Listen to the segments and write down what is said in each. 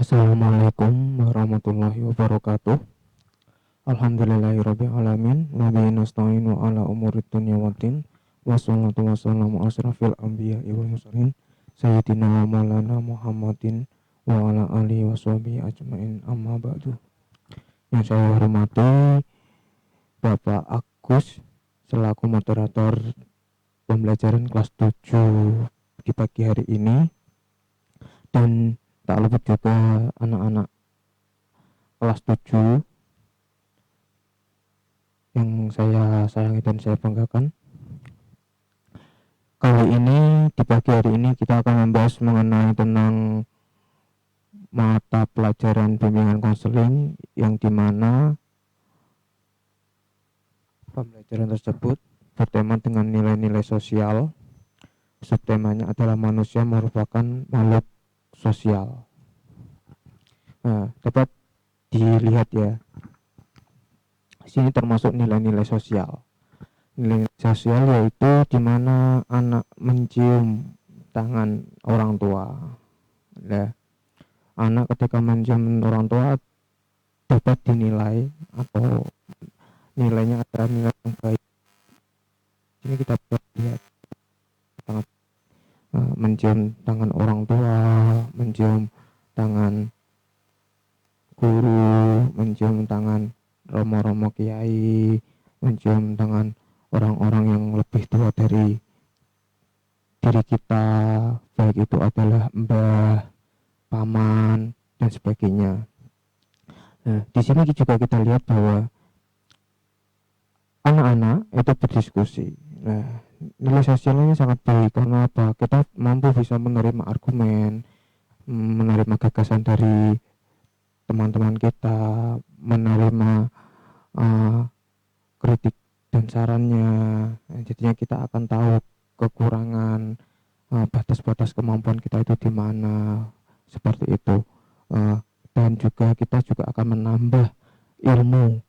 Assalamualaikum warahmatullahi wabarakatuh. Alhamdulillahirabbil alamin. Nabi nasta'inu ala umurid dunya waddin. Wassalatu wassalamu asrafil anbiya'i wal mursalin. Sayyidina wa maulana Muhammadin wa ala alihi washabihi ajmain, amma ba'du. Yang saya hormati Bapak Agus selaku moderator pembelajaran kelas 7 di pagi hari ini, dan tak lupa juga anak-anak kelas 7 yang saya sayangi dan saya banggakan. Kali ini, di pagi hari ini kita akan membahas mengenai tentang mata pelajaran bimbingan konseling, yang dimana pembelajaran tersebut bertema dengan nilai-nilai sosial. Subtemanya adalah manusia merupakan makhluk sosial. Nah, dapat dilihat ya, sini termasuk nilai-nilai sosial. Nilai sosial yaitu di mana anak mencium tangan orang tua. Nah, anak ketika mencium orang tua dapat dinilai atau nilainya adalah nilai yang baik. Ini kita bisa lihat sangat mencium tangan orang tua, mencium tangan guru, mencium tangan romo-romo kiai, mencium tangan orang-orang yang lebih tua dari diri kita, baik itu adalah mbah, paman, dan sebagainya. Nah, di sini juga kita lihat bahwa anak-anak itu berdiskusi. Nah, nilai sosialnya sangat baik karena apa? Kita mampu bisa menerima argumen, menerima gagasan dari teman-teman kita, menerima kritik dan sarannya. Jadinya kita akan tahu kekurangan, batas-batas kemampuan kita itu di mana, seperti itu. Dan juga kita juga akan menambah ilmu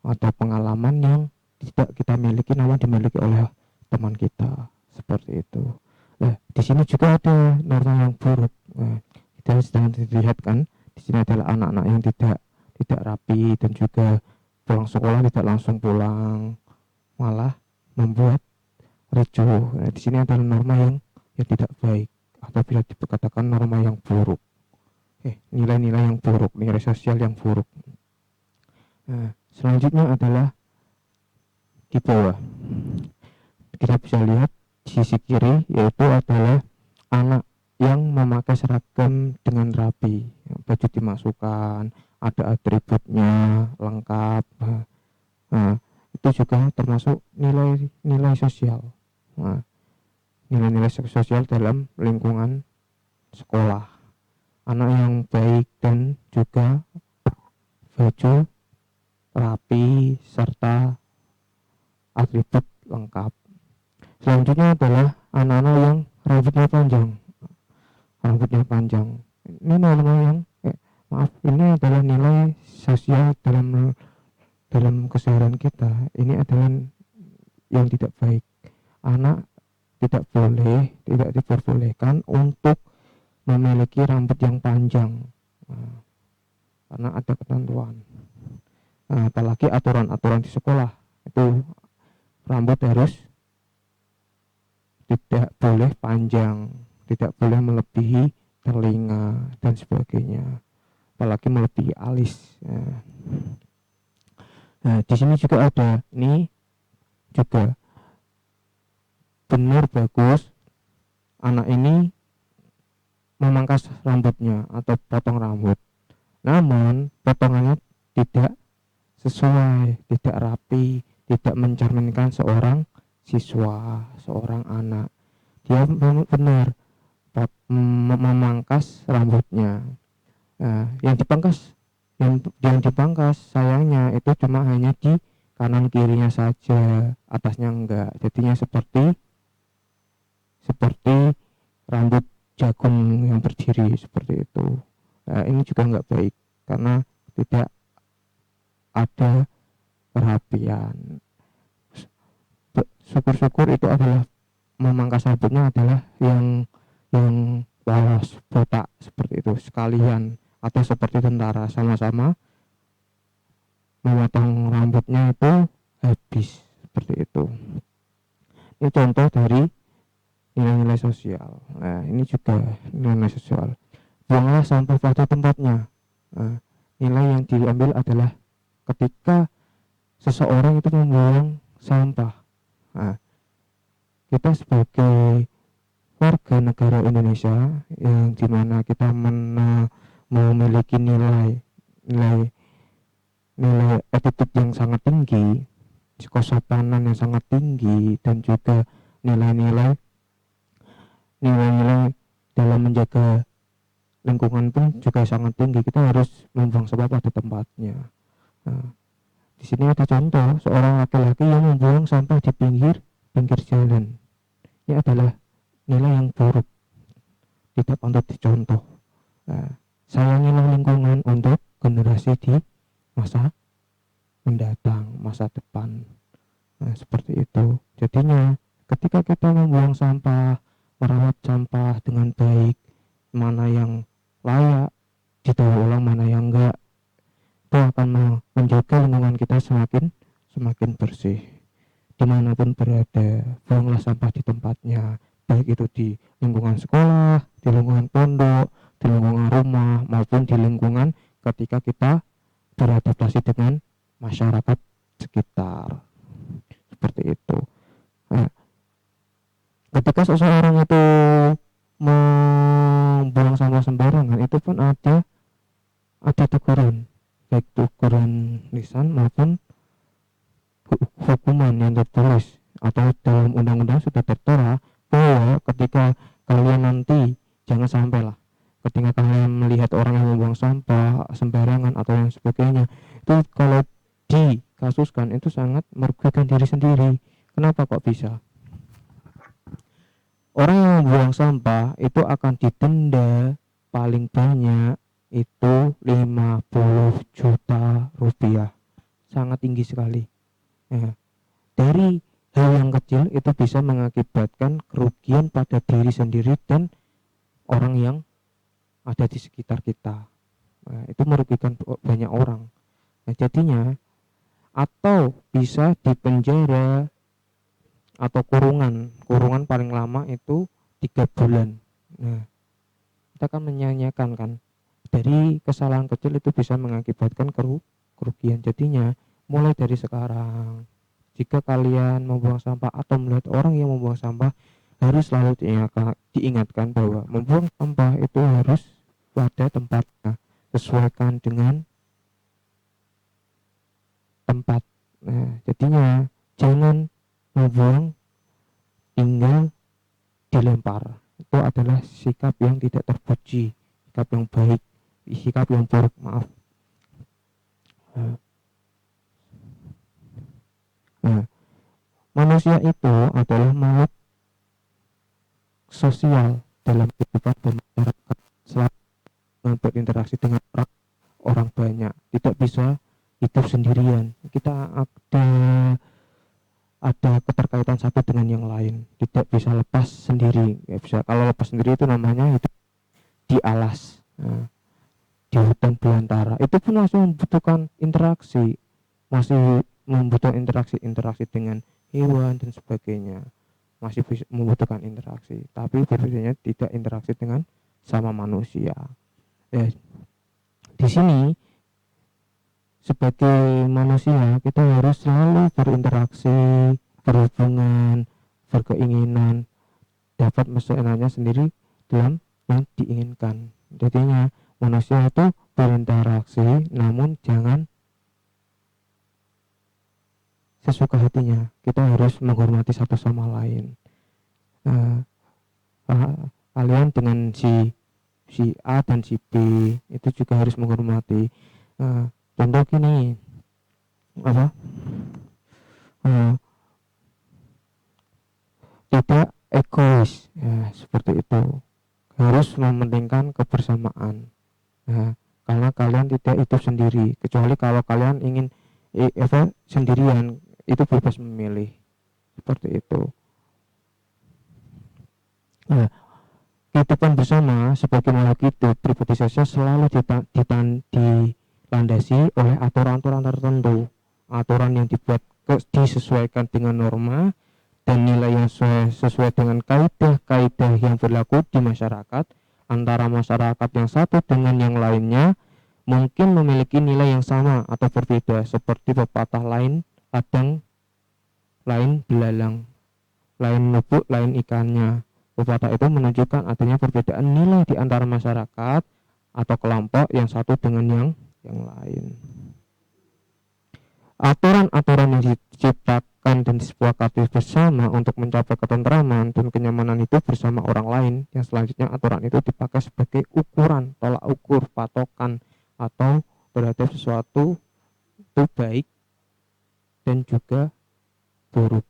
atau pengalaman yang tidak kita miliki namun dimiliki oleh teman kita, seperti itu. Nah, di sini juga ada norma yang buruk. Nah, kita sedang dilihat kan, di sini adalah anak-anak yang tidak rapi dan juga pulang sekolah tidak langsung pulang, malah membuat ricuh. Nah, di sini adalah norma yang tidak baik atau bisa dikatakan norma yang buruk. Nilai-nilai yang buruk, nilai sosial yang buruk. Nah, selanjutnya adalah di bawah. Kita bisa lihat di sisi kiri, yaitu adalah anak yang memakai seragam dengan rapi, baju dimasukkan, ada atributnya lengkap. Nah, itu juga termasuk nilai-nilai sosial. Nah, nilai-nilai sosial dalam lingkungan sekolah. Anak yang baik dan juga baju rapi serta atribut lengkap. Selanjutnya adalah anak-anak yang rambutnya panjang. Ini norma yang ini adalah nilai sosial dalam keseharian kita. Ini adalah yang tidak baik. Anak tidak diperbolehkan untuk memiliki rambut yang panjang, karena ada ketentuan. Apalagi aturan-aturan di sekolah itu rambut harus tidak boleh panjang, tidak boleh melebihi telinga dan sebagainya, apalagi melebihi alis. Nah, di sini juga ada, ini juga benar bagus anak ini memangkas rambutnya atau potong rambut, namun potongannya tidak sesuai, tidak rapi, tidak mencerminkan seorang siswa, seorang anak. Dia benar memangkas rambutnya. Nah, yang dipangkas sayangnya itu cuma hanya di kanan kirinya saja, atasnya enggak. Jadinya seperti rambut jagung yang berdiri seperti itu. Nah, ini juga enggak baik karena tidak ada perhatian. Syukur-syukur itu adalah memangkas rambutnya adalah yang polos, botak seperti itu, sekalian atau seperti tentara, sama-sama memotong rambutnya itu habis, seperti itu. Ini contoh dari nilai-nilai sosial. Nah, ini juga nilai sosial. Buanglah sampah pada tempatnya. Nah, nilai yang diambil adalah ketika seseorang itu membuang sampah. Nah, kita sebagai warga negara Indonesia yang dimana kita memiliki nilai attitude yang sangat tinggi, kesopanan yang sangat tinggi, dan juga nilai-nilai dalam menjaga lingkungan pun juga sangat tinggi. Kita harus membuang sampah pada tempatnya. Nah, di sini ada contoh seorang laki-laki yang membuang sampah di pinggir jalan. Ini adalah nilai yang buruk, tidak patut dicontoh. Nah, sayangilah lingkungan untuk generasi di masa mendatang, masa depan. Nah, seperti itu. Jadinya ketika kita membuang sampah, merawat sampah dengan baik, mana yang layak didaur ulang, mana yang enggak, itu akan menjaga lingkungan kita semakin bersih. Dimanapun berada, buanglah sampah di tempatnya, baik itu di lingkungan sekolah, di lingkungan pondok, di lingkungan rumah, maupun di lingkungan ketika kita beradaptasi dengan masyarakat sekitar, seperti itu. Nah, ketika seseorang itu membuang sampah sembarangan, itu pun ada teguran, baik teguran lisan maupun hukuman yang tertulis, atau dalam undang-undang sudah tertera bahwa ketika kalian nanti, jangan sampai lah, ketika kalian melihat orang yang membuang sampah sembarangan atau yang sebagainya, itu kalau dikasuskan itu sangat merugikan diri sendiri. Kenapa kok bisa? Orang yang membuang sampah itu akan didenda paling banyak itu 50 juta rupiah. Sangat tinggi sekali. Nah, dari hal yang kecil itu bisa mengakibatkan kerugian pada diri sendiri dan orang yang ada di sekitar kita. Nah, itu merugikan banyak orang. Nah, jadinya atau bisa dipenjara atau kurungan paling lama itu 3 bulan. Nah, kita kan menyanyikan kan, dari kesalahan kecil itu bisa mengakibatkan kerugian. Jadinya mulai dari sekarang, jika kalian membuang sampah atau melihat orang yang membuang sampah, harus selalu diingatkan bahwa membuang sampah itu harus pada tempatnya, sesuaikan dengan tempat. Nah, jadinya jangan membuang tinggal dilempar. Itu adalah sikap yang tidak terpuji, sikap yang baik, sikap yang buruk, maaf. Nah, manusia itu adalah makhluk sosial dalam kehidupan bermasyarakat, selalu berinteraksi dengan orang banyak, tidak bisa hidup sendirian. Kita ada keterkaitan satu dengan yang lain, tidak bisa lepas sendiri. Ya bisa, kalau lepas sendiri itu namanya hidup di alas, di hutan belantara. Itu pun masih membutuhkan interaksi, masih membutuhkan interaksi dengan hewan dan sebagainya, masih bisa membutuhkan interaksi, tapi berbedanya tidak interaksi dengan sama manusia. Ya, di sini sebagai manusia kita harus selalu berinteraksi, berhubungan, berkeinginan, dapat seenaknya sendiri dalam yang diinginkan. Jadinya manusia itu berinteraksi, namun jangan sesuka hatinya. Kita harus menghormati satu sama lain. Kalian dengan si A dan si B itu juga harus menghormati. Contoh gini, tidak egois, ya, seperti itu. Harus mementingkan kebersamaan. Karena kalian tidak hidup sendiri, kecuali kalau kalian ingin sendirian, itu bebas memilih, seperti itu. kehidupan bersama sebagai makhluk hidup, pribadi sosial selalu dilandasi oleh aturan-aturan tertentu, aturan yang disesuaikan dengan norma dan nilai yang sesuai dengan kaidah-kaidah yang berlaku di masyarakat. Antara masyarakat yang satu dengan yang lainnya mungkin memiliki nilai yang sama atau berbeda, seperti pepatah lain ladang lain belalang, lain lubuk lain ikannya. Pepatah itu menunjukkan adanya perbedaan nilai di antara masyarakat atau kelompok yang satu dengan yang lain. Aturan-aturan yang diciptakan dan disepakati bersama untuk mencapai ketentraman dan kenyamanan hidup bersama orang lain, yang selanjutnya aturan itu dipakai sebagai ukuran, tolak ukur, patokan atau terhadap sesuatu itu baik dan juga buruk.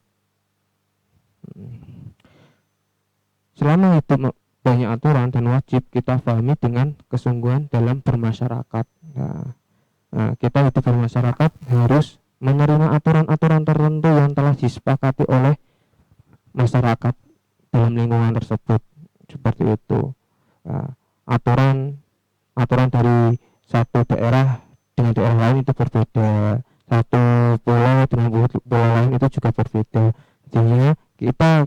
Selama hidup banyak aturan dan wajib kita pahami dengan kesungguhan dalam bermasyarakat. Kita hidup bermasyarakat harus menerima aturan-aturan tertentu yang telah disepakati oleh masyarakat dalam lingkungan tersebut, seperti itu. Aturan dari satu daerah dengan daerah lain itu berbeda, satu pulau dengan pulau lain itu juga berbeda. Jadi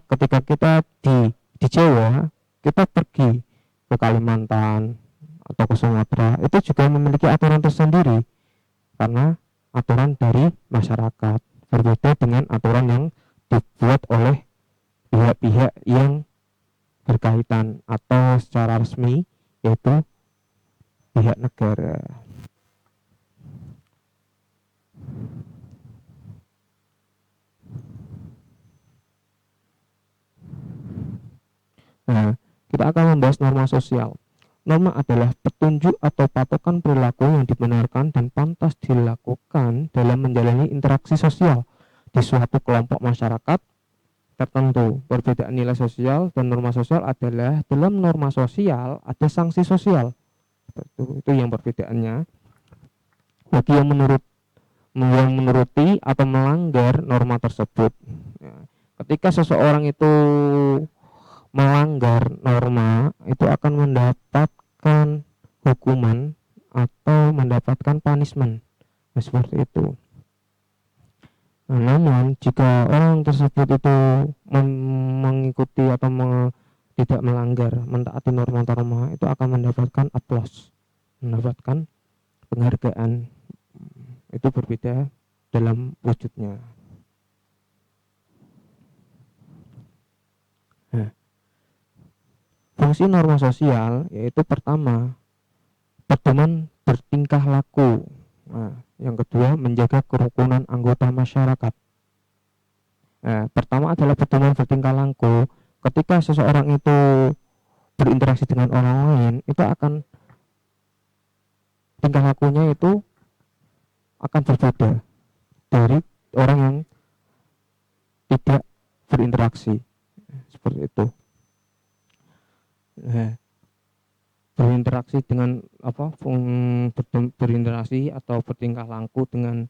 ketika kita di Jawa, kita pergi ke Kalimantan atau ke Sumatera, itu juga memiliki aturan tersendiri karena aturan dari masyarakat berbeda dengan aturan yang dibuat oleh pihak-pihak yang berkaitan atau secara resmi, yaitu pihak negara. Kita akan membahas norma sosial. Norma adalah petunjuk atau patokan perilaku yang dibenarkan dan pantas dilakukan dalam menjalani interaksi sosial di suatu kelompok masyarakat tertentu. Perbedaan nilai sosial dan norma sosial adalah dalam norma sosial ada sanksi sosial. Itu yang perbedaannya. Bagi yang menuruti atau melanggar norma tersebut. Ketika seseorang itu melanggar norma, itu akan mendapatkan hukuman atau mendapatkan punishment, seperti itu. Namun jika orang tersebut itu mengikuti atau tidak melanggar, mentaati norma-norma, itu akan mendapatkan applause, mendapatkan penghargaan. Itu berbeda dalam wujudnya. Fungsi norma sosial yaitu pertama, pedoman bertingkah laku. Yang kedua, menjaga kerukunan anggota masyarakat. Pertama adalah pedoman bertingkah laku. Ketika seseorang itu berinteraksi dengan orang lain, itu akan tingkah lakunya itu akan berbeda dari orang yang tidak berinteraksi, seperti itu. Berinteraksi dengan berinteraksi atau bertingkah laku dengan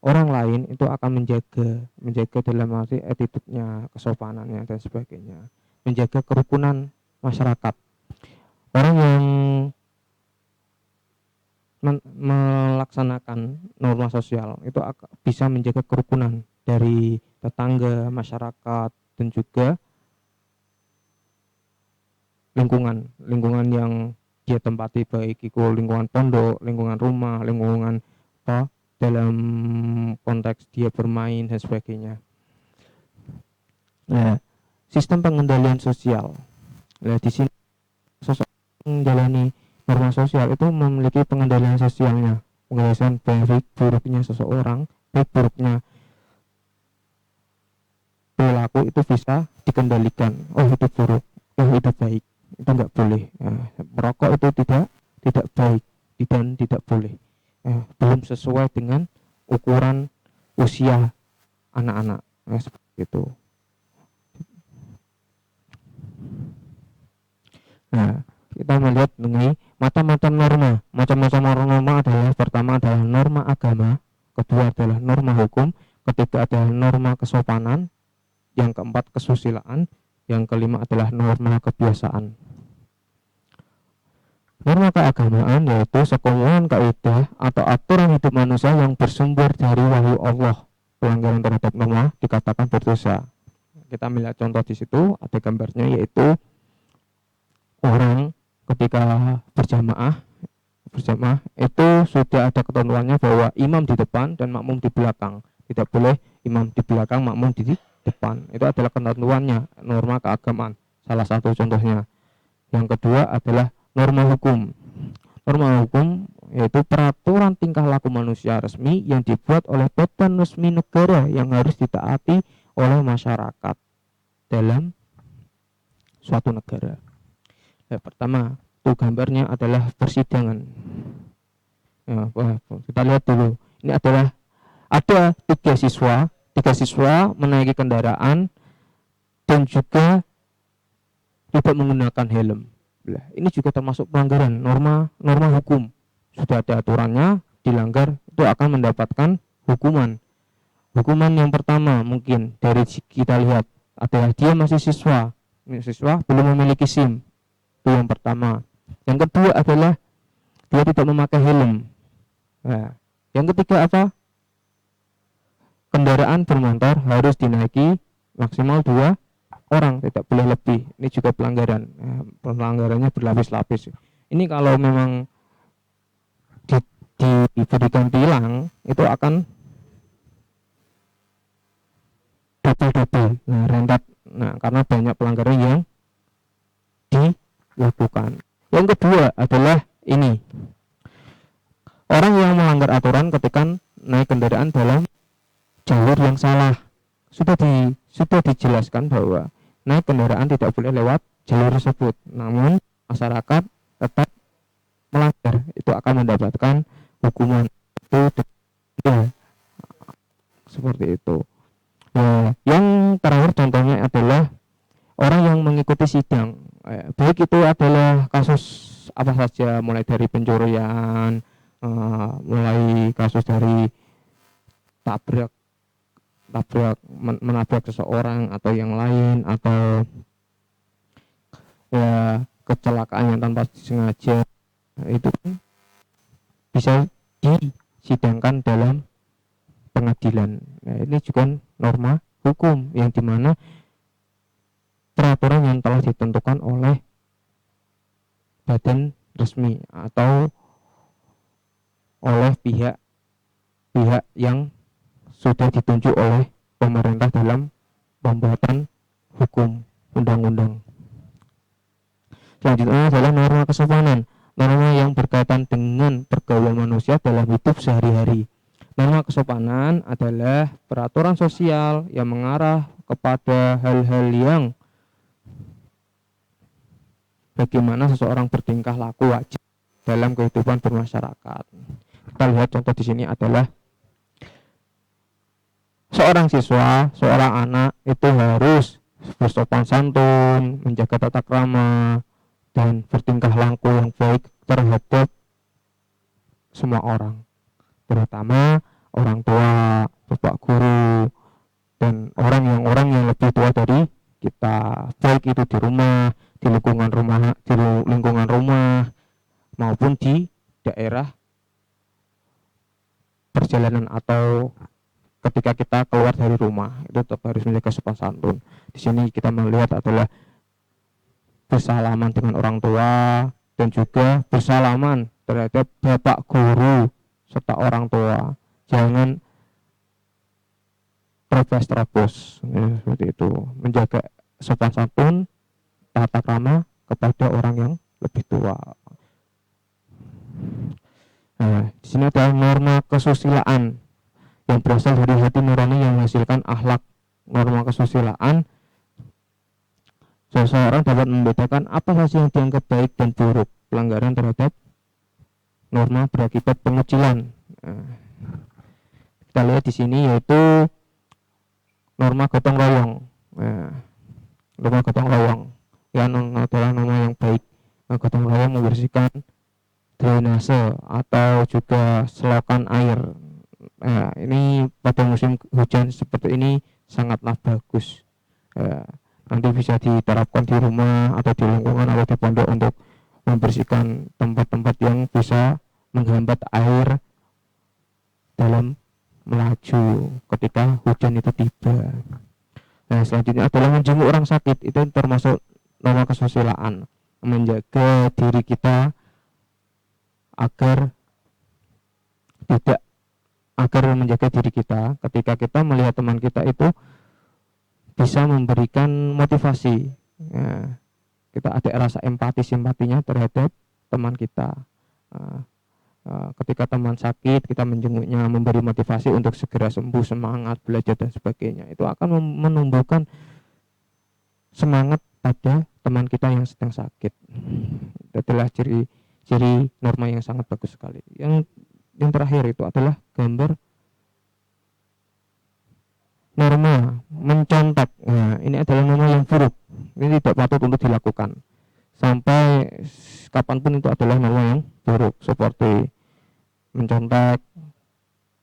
orang lain itu akan menjaga dalam arti attitude-nya, kesopanannya dan sebagainya, menjaga kerukunan masyarakat. Orang yang melaksanakan norma sosial itu bisa menjaga kerukunan dari tetangga, masyarakat, dan juga lingkungan yang dia tempati, baik itu lingkungan pondok, lingkungan rumah, lingkungan dalam konteks dia bermain dan sebagainya. Sistem pengendalian sosial. Di sini seseorang menjalani norma sosial itu memiliki pengendalian sosialnya, pengendalian baik buruknya seseorang, baik buruknya perilaku itu bisa dikendalikan. Itu buruk, itu baik, itu enggak boleh. Merokok itu tidak baik dan tidak boleh. Belum sesuai dengan ukuran usia anak-anak, seperti itu. Kita melihat mengenai macam-macam norma. Macam-macam norma adalah, pertama adalah norma agama, kedua adalah norma hukum, ketiga adalah norma kesopanan, yang keempat kesusilaan, yang kelima adalah norma kebiasaan. Norma keagamaan yaitu sekumpulan kaidah atau aturan hidup manusia yang bersumber dari wahyu Allah. Pelanggaran terhadap norma dikatakan berdosa. Kita melihat contoh di situ, ada gambarnya yaitu orang ketika berjamaah itu sudah ada ketentuannya bahwa imam di depan dan makmum di belakang. Tidak boleh imam di belakang, makmum di depan. Itu adalah ketentuannya, norma keagamaan. Salah satu contohnya. Yang kedua adalah norma hukum. Norma hukum yaitu peraturan tingkah laku manusia resmi yang dibuat oleh badan resmi negara yang harus ditaati oleh masyarakat dalam suatu negara. Yang pertama, itu gambarnya adalah persidangan. Ya, kita lihat dulu. Ini adalah ada tiga siswa menaiki kendaraan dan juga tidak menggunakan helm. Ini juga termasuk pelanggaran norma hukum. Sudah ada aturannya, dilanggar itu akan mendapatkan hukuman. Hukuman yang pertama mungkin dari kita lihat adalah dia masih siswa belum memiliki SIM. Itu yang pertama. Yang kedua adalah dia tidak memakai helm. Nah, yang ketiga apa? Kendaraan bermotor harus dinaiki maksimal 2 orang, tidak boleh lebih. Ini juga pelanggaran. Pelanggarannya berlapis-lapis. Ini kalau memang diberikan tilang itu akan double rentat. Nah, karena banyak pelanggaran yang dilakukan. Yang kedua adalah ini, orang yang melanggar aturan ketika naik kendaraan dalam jalur yang salah. Sudah dijelaskan bahwa naik kendaraan tidak boleh lewat jalur tersebut, namun masyarakat tetap melanggar, itu akan mendapatkan hukuman. Itu seperti itu. Nah, yang terakhir contohnya adalah orang yang mengikuti sidang, baik itu adalah kasus apa saja, mulai dari pencurian, mulai kasus dari menabrak seseorang atau yang lain, atau ya kecelakaan yang tanpa disengaja, itu bisa disidangkan dalam pengadilan. Nah, ini juga norma hukum yang dimana peraturan yang telah ditentukan oleh badan resmi atau oleh pihak yang sudah ditunjuk oleh pemerintah dalam pembuatan hukum undang-undang. Selanjutnya adalah norma kesopanan, norma yang berkaitan dengan pergaulan manusia dalam hidup sehari-hari. Norma kesopanan adalah peraturan sosial yang mengarah kepada hal-hal yang bagaimana seseorang bertingkah laku wajib dalam kehidupan bermasyarakat. Kita lihat contoh di sini adalah seorang siswa, seorang anak itu harus bersopan santun, menjaga tata krama, dan bertingkah laku yang baik terhadap semua orang, terutama orang tua, bapak guru, dan orang yang lebih tua dari kita, baik itu di lingkungan rumah maupun di daerah perjalanan atau ketika kita keluar dari rumah, itu tetap harus menjaga sopan santun. Di sini kita melihat adalah bersalaman dengan orang tua dan juga bersalaman terhadap bapak guru serta orang tua. Jangan terobos seperti itu. Menjaga sopan santun, tata krama kepada orang yang lebih tua. Nah, di sini ada norma kesusilaan yang berasal dari hati nurani yang menghasilkan akhlak. Norma kesusilaan, seseorang dapat membedakan apa saja yang dianggap baik dan buruk. Pelanggaran terhadap norma berakibat pengucilan. Kita lihat di sini yaitu norma gotong royong. Norma gotong royong yang adalah norma yang baik. Gotong royong membersihkan drainase atau juga selokan air. Ini pada musim hujan seperti ini sangatlah bagus. Nanti bisa diterapkan di rumah atau di lingkungan atau di pondok untuk membersihkan tempat-tempat yang bisa menghambat air dalam melaju ketika hujan itu tiba. Nah, selanjutnya adalah menjenguk orang sakit. Itu termasuk norma kesusilaan, menjaga diri kita agar tidak agar menjaga diri kita ketika kita melihat teman kita itu bisa memberikan motivasi. Nah, kita ada rasa empati simpatinya terhadap teman kita. Ketika teman sakit, kita menjenguknya, memberi motivasi untuk segera sembuh, semangat belajar dan sebagainya. Itu akan menumbuhkan semangat pada teman kita yang sedang sakit. Itu adalah ciri norma yang sangat bagus sekali. Yang terakhir itu adalah gambar norma mencontek. Nah, ini adalah norma yang buruk. Ini tidak patut untuk dilakukan. Sampai kapanpun itu adalah norma yang buruk, seperti mencontek,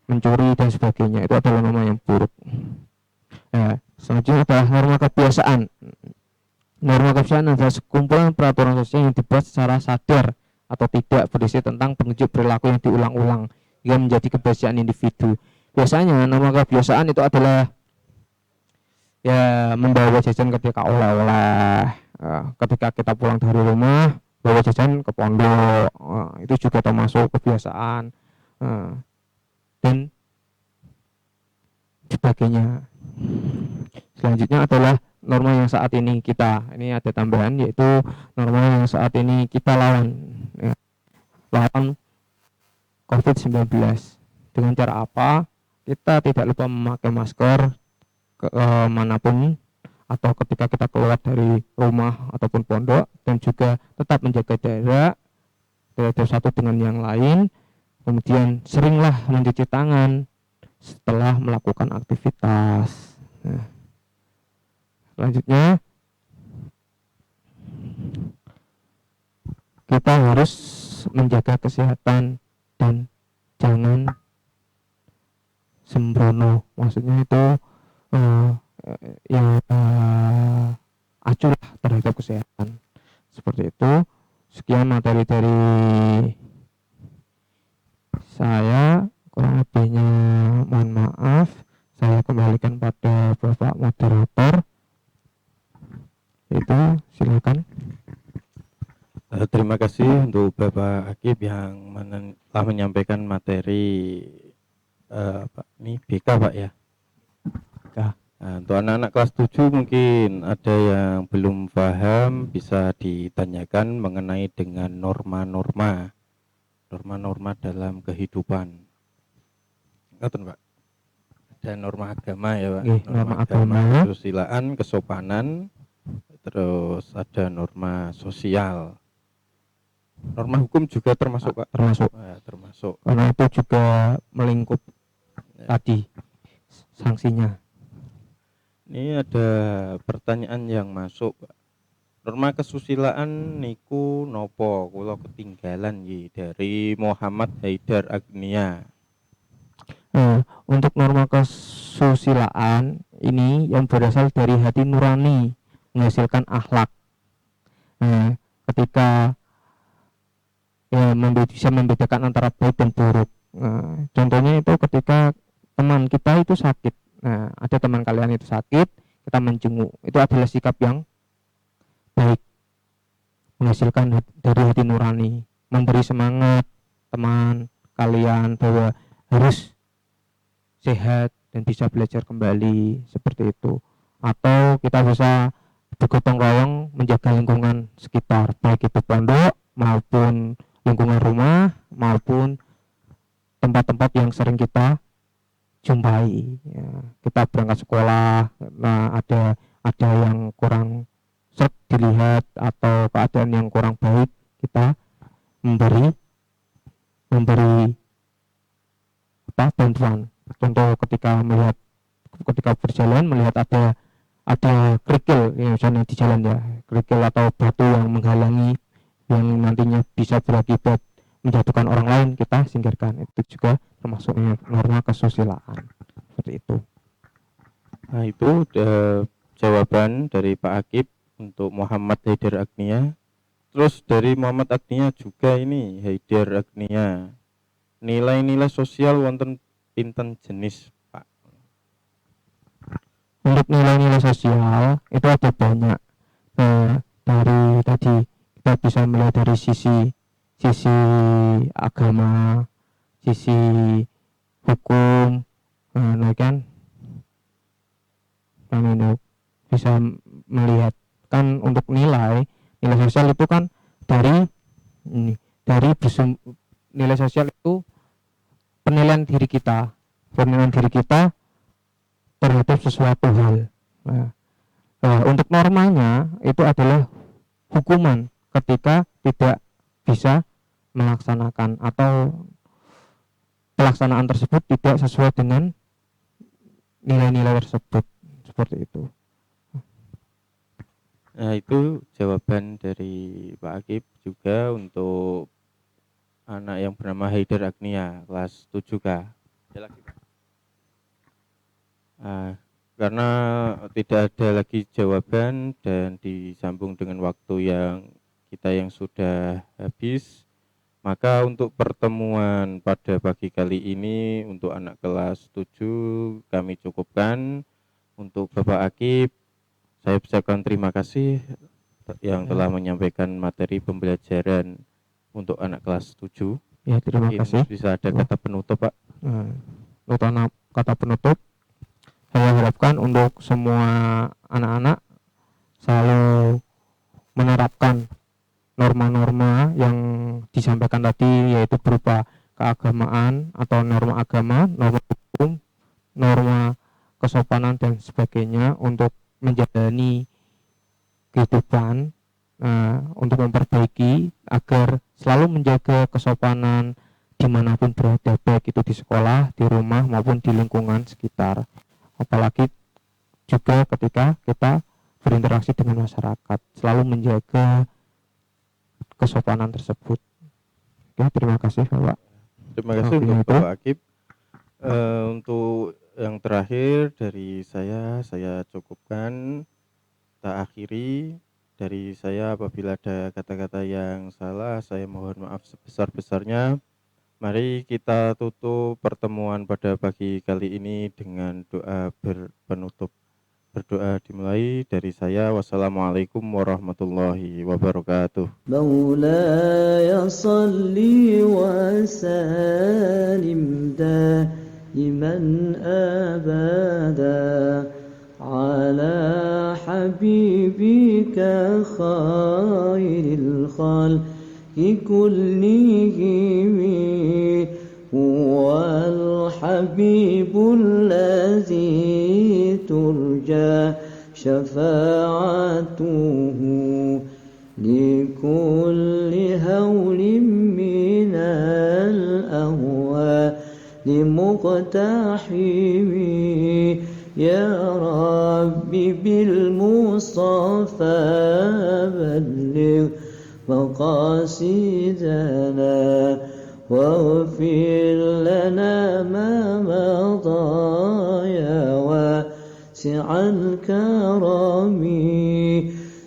mencuri dan sebagainya. Itu adalah norma yang buruk. Nah, selanjutnya adalah norma kebiasaan. Norma kebiasaan adalah sekumpulan peraturan sosial yang dibuat secara sadar atau tidak, berisi tentang penunjuk perilaku yang diulang-ulang hingga menjadi kebiasaan individu. Biasanya norma kebiasaan itu adalah ya membawa jajan ketika oleh-oleh, ketika kita pulang dari rumah bawa jajan ke pondok, itu juga termasuk kebiasaan, dan sebagainya. Selanjutnya adalah norma yang saat ini ini ada tambahan, yaitu norma yang saat ini kita lawan COVID-19. Dengan cara apa? Kita tidak lupa memakai masker manapun, atau ketika kita keluar dari rumah ataupun pondok, dan juga tetap menjaga jarak satu dengan yang lain. Kemudian seringlah mencuci tangan setelah melakukan aktivitas. Nah, selanjutnya kita harus menjaga kesehatan dan jangan sembrono. Maksudnya itu acuh terhadap kesehatan, seperti itu. Sekian materi dari saya, kurang lebihnya mohon maaf. Saya kembalikan pada Bapak moderator. Itu silakan. Terima kasih untuk Bapak Akib yang telah menyampaikan materi BK Pak ya. Nah, untuk anak-anak kelas 7 mungkin ada yang belum paham, bisa ditanyakan mengenai dengan norma-norma dalam kehidupan. Ngoten Pak. Ada norma agama ya Pak. Norma agama, kesusilaan, kesopanan, terus ada norma sosial. Norma hukum juga termasuk Pak. Termasuk. Karena itu juga melingkup tadi sanksinya. Ini ada pertanyaan yang masuk, Pak. Norma kesusilaan niku nopo, kula ketinggalan dari Muhammad Haidar Agnia. Untuk norma kesusilaan ini yang berasal dari hati nurani, menghasilkan akhlak. Ketika bisa membedakan antara baik dan buruk. Contohnya itu ketika teman kita itu sakit. Ada teman kalian itu sakit, kita menjenguk. Itu adalah sikap yang baik, menghasilkan dari hati nurani, memberi semangat teman kalian bahwa harus sehat dan bisa belajar kembali, seperti itu. Atau kita bisa bergotong royong menjaga lingkungan sekitar, baik itu pondok maupun lingkungan rumah maupun tempat-tempat yang sering kita jumpai. Kita berangkat sekolah, ada yang kurang dilihat atau keadaan yang kurang baik, kita memberi bantuan. Contoh ketika berjalan melihat ada kerikil, misalnya di jalan kerikil atau batu yang menghalangi, yang nantinya bisa berakibat menjatuhkan orang lain, kita singkirkan. Itu juga termasuk norma kesusilaan, seperti itu. Nah, itu jawaban dari Pak Akib untuk Muhammad Haidar Agnia. Terus dari Muhammad Agnia juga ini, Haidar Agnia. Nilai-nilai sosial wonten pinten jenis, Pak? Untuk nilai-nilai sosial itu ada banyak. Dari tadi kita bisa melihat dari sisi sisi agama, sisi hukum, nah kan kami bisa melihat kan untuk nilai sosial itu kan dari ini dari nilai sosial itu penilaian diri kita terhadap sesuatu hal. Untuk normanya itu adalah hukuman ketika tidak bisa melaksanakan atau pelaksanaan tersebut tidak sesuai dengan nilai-nilai tersebut, seperti itu. Nah, itu jawaban dari Pak Akib juga untuk anak yang bernama Haidar Agnia, kelas 7K. Ada lagi, Pak? Karena tidak ada lagi jawaban dan disambung dengan waktu yang sudah habis, maka untuk pertemuan pada pagi kali ini untuk anak kelas 7 kami cukupkan. Untuk Bapak Akib, saya ucapkan terima kasih yang telah menyampaikan materi pembelajaran untuk anak kelas 7. Ya, terima Mungkin kasih. bisa ada kata penutup, Pak. Kata penutup, saya harapkan untuk semua anak-anak selalu menerapkan norma-norma yang disampaikan tadi, yaitu berupa keagamaan atau norma agama, norma hukum, norma kesopanan dan sebagainya untuk menjalani kehidupan, untuk memperbaiki agar selalu menjaga kesopanan dimanapun berada, baik itu di sekolah, di rumah maupun di lingkungan sekitar, apalagi juga ketika kita berinteraksi dengan masyarakat, selalu menjaga kesopanan tersebut. Oke, terima kasih Bapak. Terima kasih untuk Bapak Akib. Untuk yang terakhir dari saya cukupkan, tak akhiri. Dari saya apabila ada kata-kata yang salah, saya mohon maaf sebesar-besarnya. Mari kita tutup pertemuan pada pagi kali ini dengan doa berpenutup. Berdoa dimulai dari saya. Wassalamualaikum warahmatullahi wabarakatuh. مولاي صل وسلم دائما أبدا على حبيبك خير الخلق كلهم هو الحبيب الذي ترجى شفاعته لكل هول من الأهوال مقتحم يا ربي بالمصطفى بلغ مقاصدنا واغفر لنا ما مضى يا واسع الكرم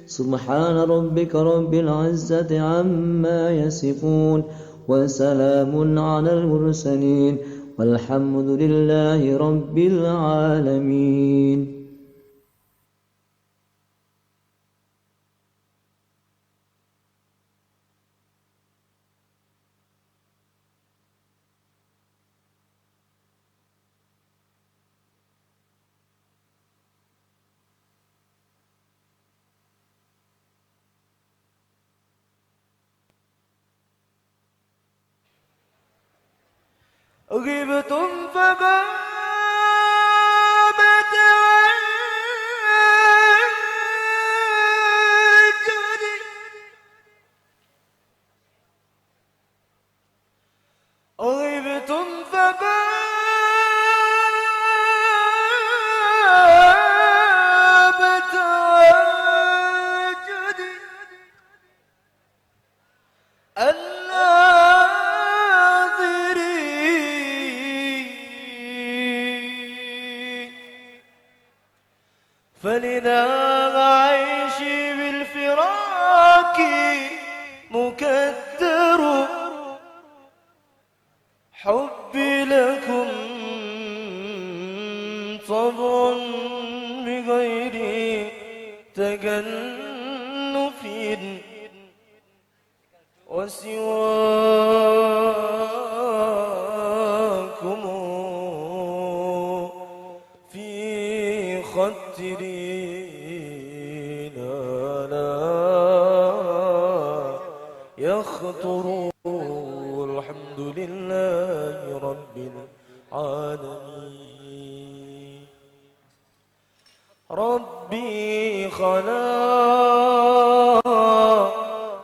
سبحان ربك رب العزة عما يصفون وسلام على المرسلين والحمد لله رب العالمين. غبتم فما بتوجدي غبتم فما بتوجدي فلذا عيشي بالفراق حبي لكم طبع بغير تكلف وسواكم في خطري لا يخطر. الحمد لله رب العالمين. ربي خلق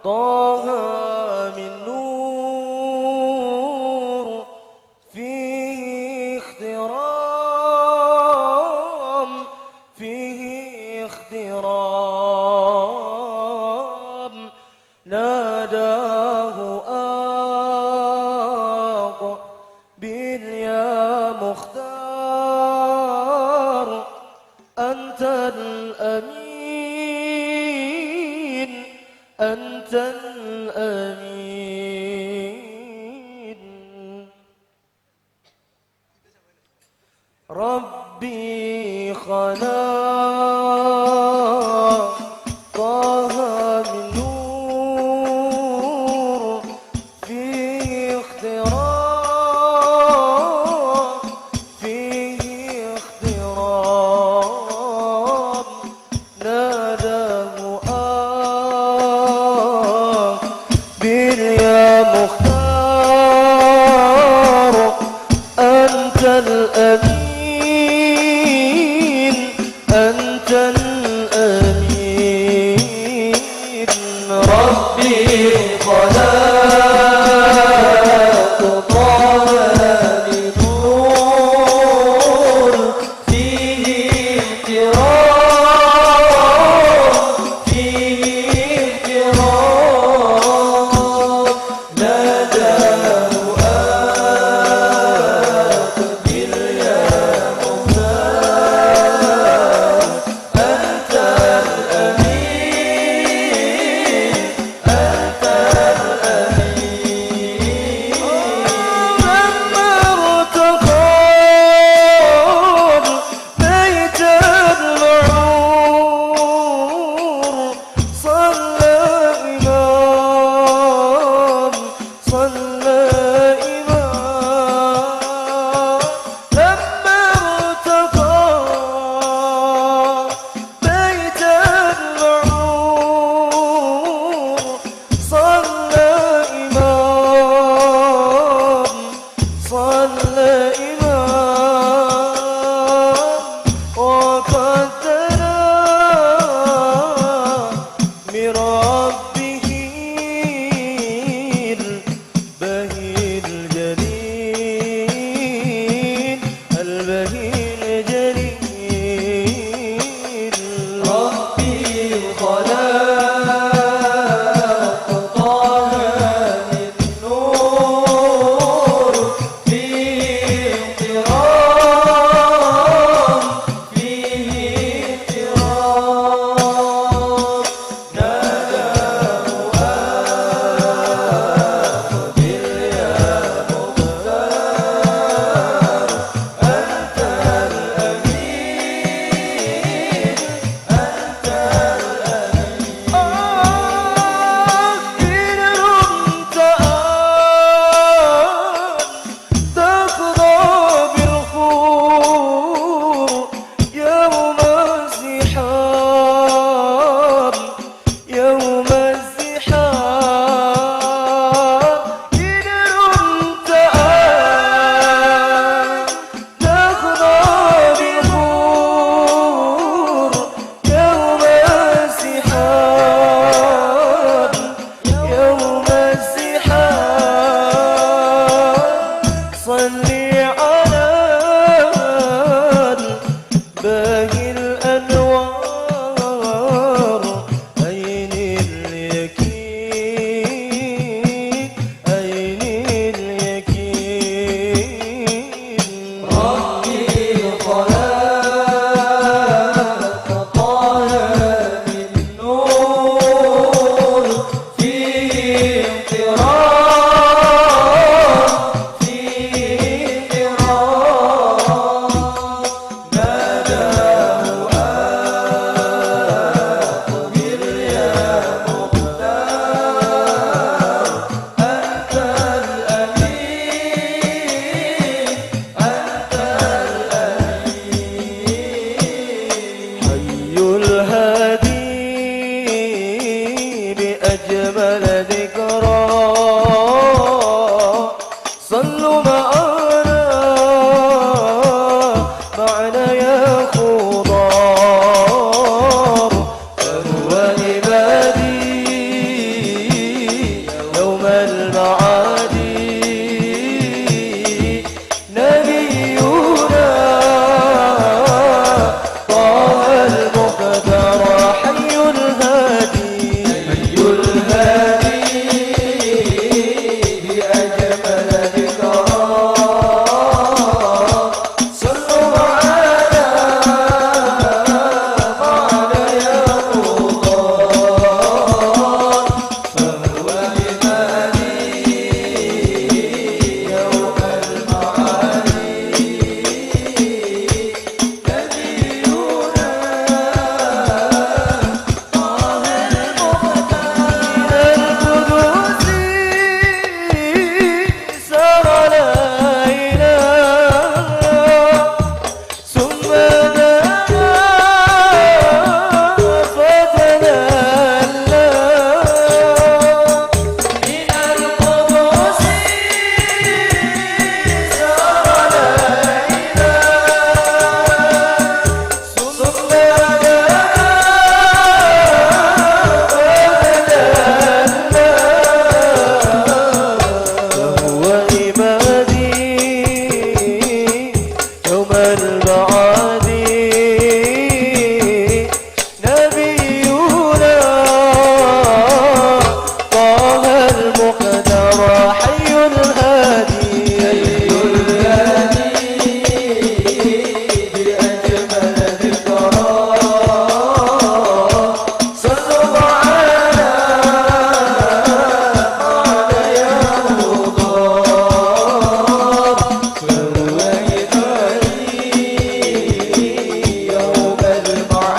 طه من نور فيه اخترام ناداه أقبل يا مختار أنت الأمين أنت الأمين. ربي خلق طه من نور فيه اخترام ناداه أقبل يا مختار أنت الأمين أنت الأمين. ربي خلقت طه من نور فيه اخترام ناداه أقبل يا مختار أنت الأمين أنت الأمين. لما ارتقى بيت المعمور صلى إمام لما ارتقى بيت المعمور صلى إمام وقد دنا من ربه البهير صلوا معنا معنا يا خضار فهو عبادي يوم المعاد نبينا طه المختار حي الهادي بأجمل ذكرى صلوا معنا معنا يا مختار فهو عبادي يوم المعاد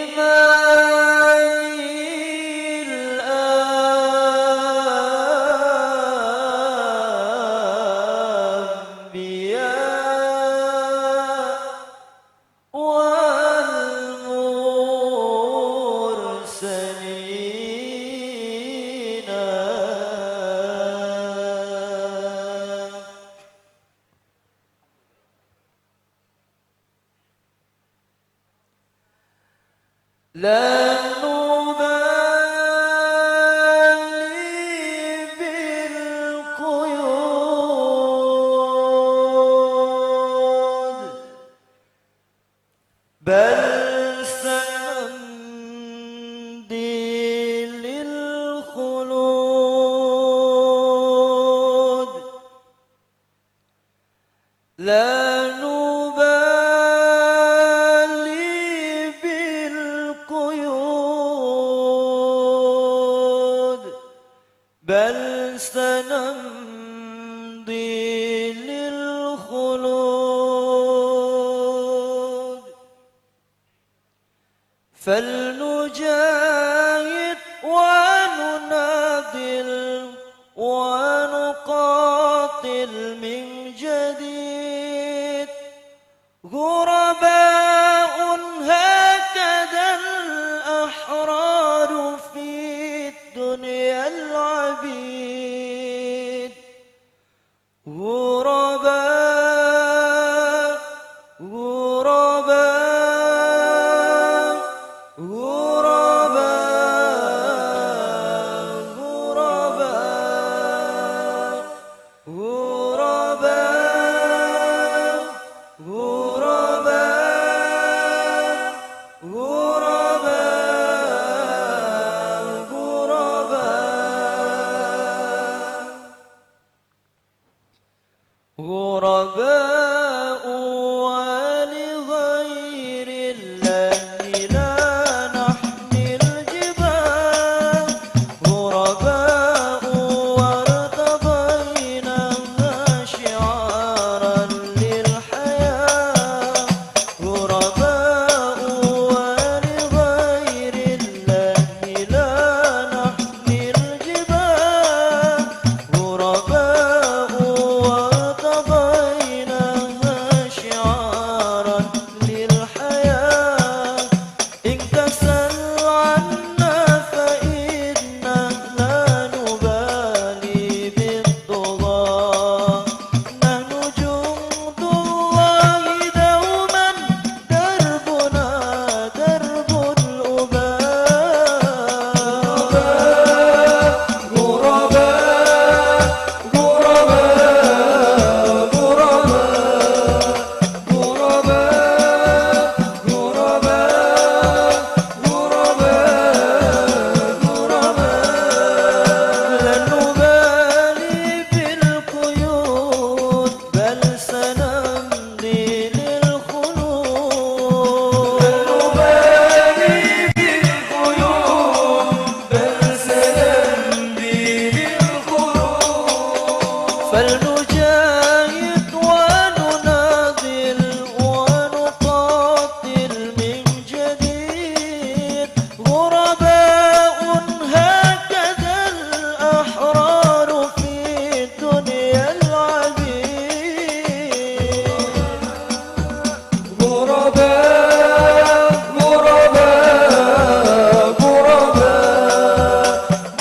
إمام الأنبياء لا نبالي بالقيود بل سنمضي للخلود لا نبالي بالقيود بل سنمضي للخلود فلنجاهد ونناضل ونقاتل من جديد غرباء هكذا الأحرار في الدنيا العبيد غرباء غرباء غرباء غرباء غرباء غرباء غرباء غرباء ولغير الله لا نحمل جبال غرباء وارتضيناها شعارا للحياة غرباء ولغير الله لا نحمل جبال غرباء وارتضيناها شعارا للحياة إن تسل عنا فإنا لا نبالي بالطغاة نحن جند الله دوما دربنا درب الأباء غرباء غرباء لن نبالي بالقيود بل سنمضي للخلود لن نبالي بالقيود بل سنمضي للخلود فلنجاهد ونناضل ونقاتل من جديد غرباء هكذا الأحرار في الدنيا العبيد غرباء غرباء غرباء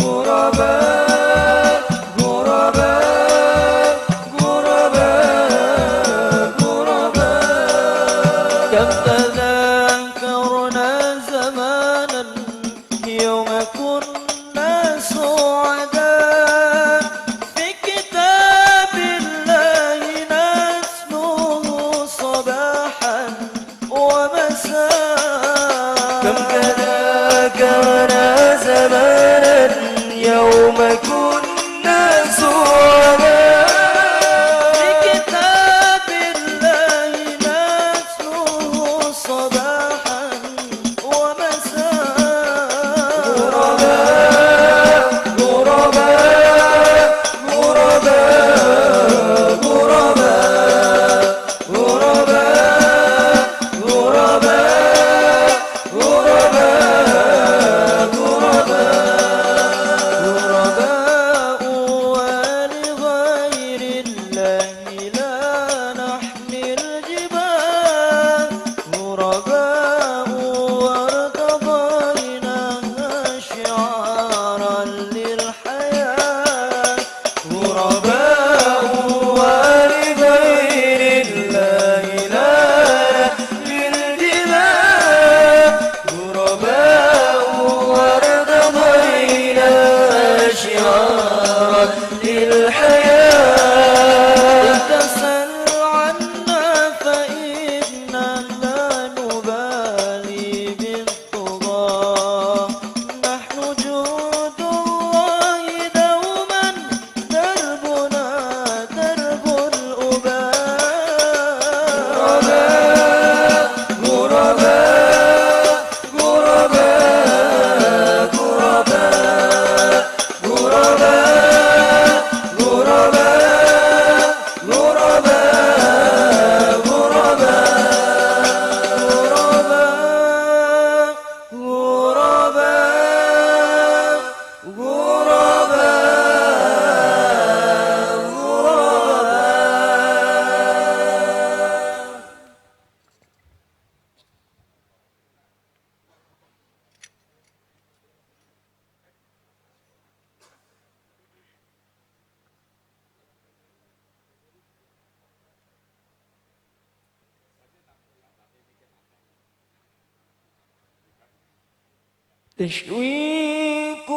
غرباء غرباء غرباء غرباء كم تذاكرنا زمانا يوم كنا سعداء في كتاب الله نتلوه صباحا ومساء كم تذاكرنا زمانا يوم كنا سعداء في كتاب الله نتلوه صباحا ومساء غرباء غرباء غرباء غرباء غرباء غرباء غرباء غرباء غرباء نارا للحياة تسل عنا فإنا لا نبالي بالطغاة نحن جود الله دوما دربنا درب الأباء غرباء غرباء غرباء غرباء غرباء غرباء تشويق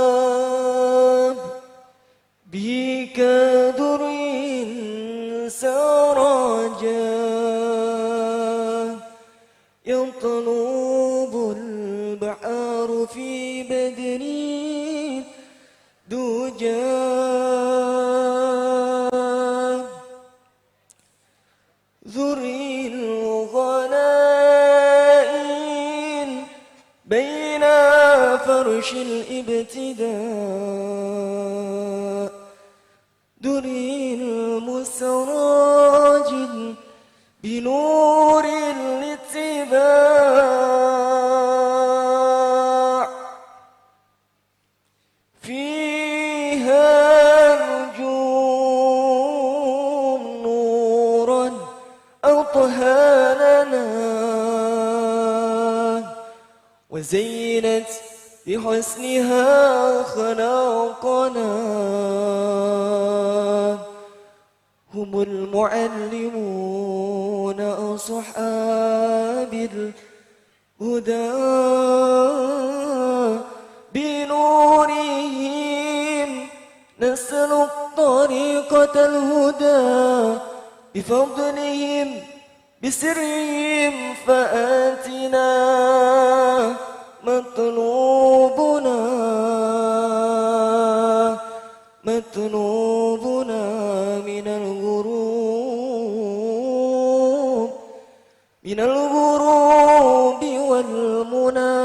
الطلاب بك در سراجا يطلب البحر في بدر دجا ذري الغنائم بين فرش الابتداء دري المسراج بنور الاتباع فيها نجوم نورا أطهاننا وزينت بحسنها خلاقنا هم المعلمون أصحاب الهدى بنورهم نسلك طريقة الهدى بفضلهم بسرهم فآتنا مطلوبنا من الغروب والمنى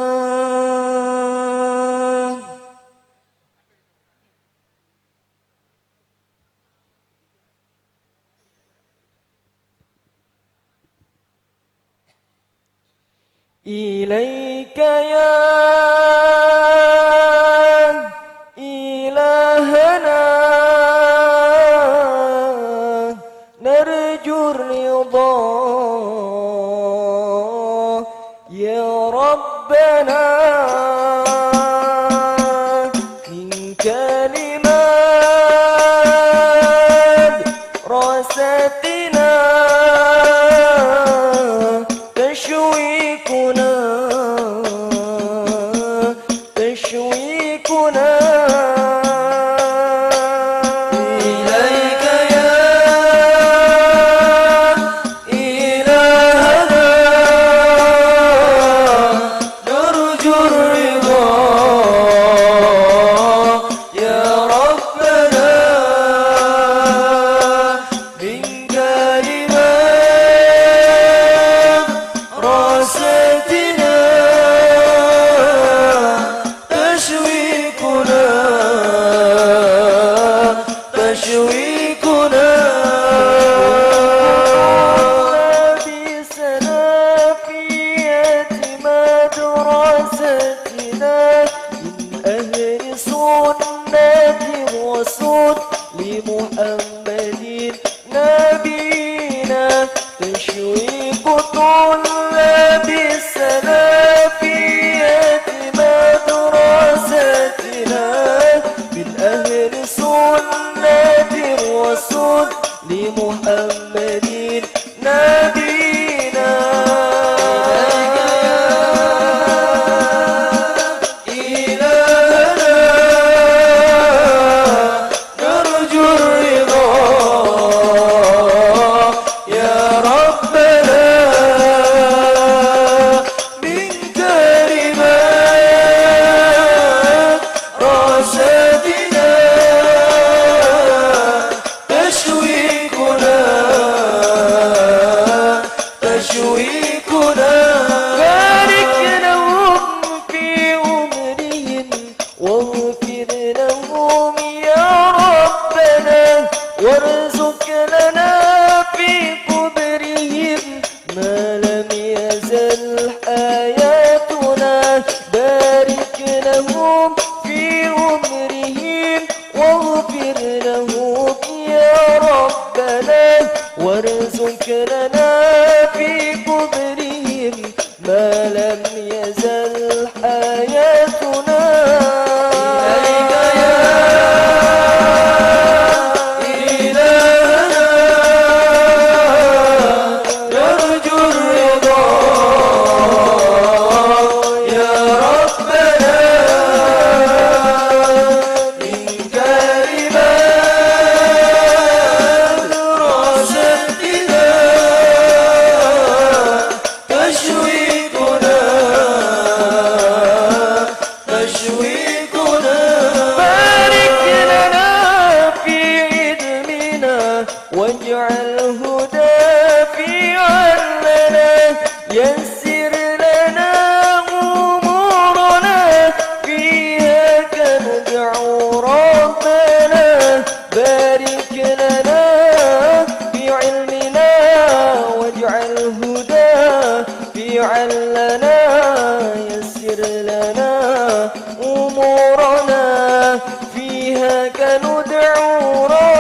إليك يا إلهنا نرجو الرضا يا ربنا من كلمات راستنا تشويقنا إليك يا إلهنا نرجو الرضا يا ربنا من كلمات راستنا تشويقنا بسلافية مدرستنا من أهل سنة الرسول لمحمد نبينا تشويق طلاب السلفية مدرستنا من أهل سنة الرسول لمحمد نبينا لهم في أمرهم واغفر لهم يا ربنا وارزق لنا في قبرهم ما لم يزل حياتنا إليك يا إلهنا نرجو الرضا يا ربنا منك لمن رشدنا تشويقنا تشويقنا بارك لنا في علمنا واجعل هدى في علمنا يسر لنا أمورنا فيها كندعو ربنا بارك لنا في علمنا واجعل هدى في علنا يسر لنا أمورنا فيها كندعو ربنا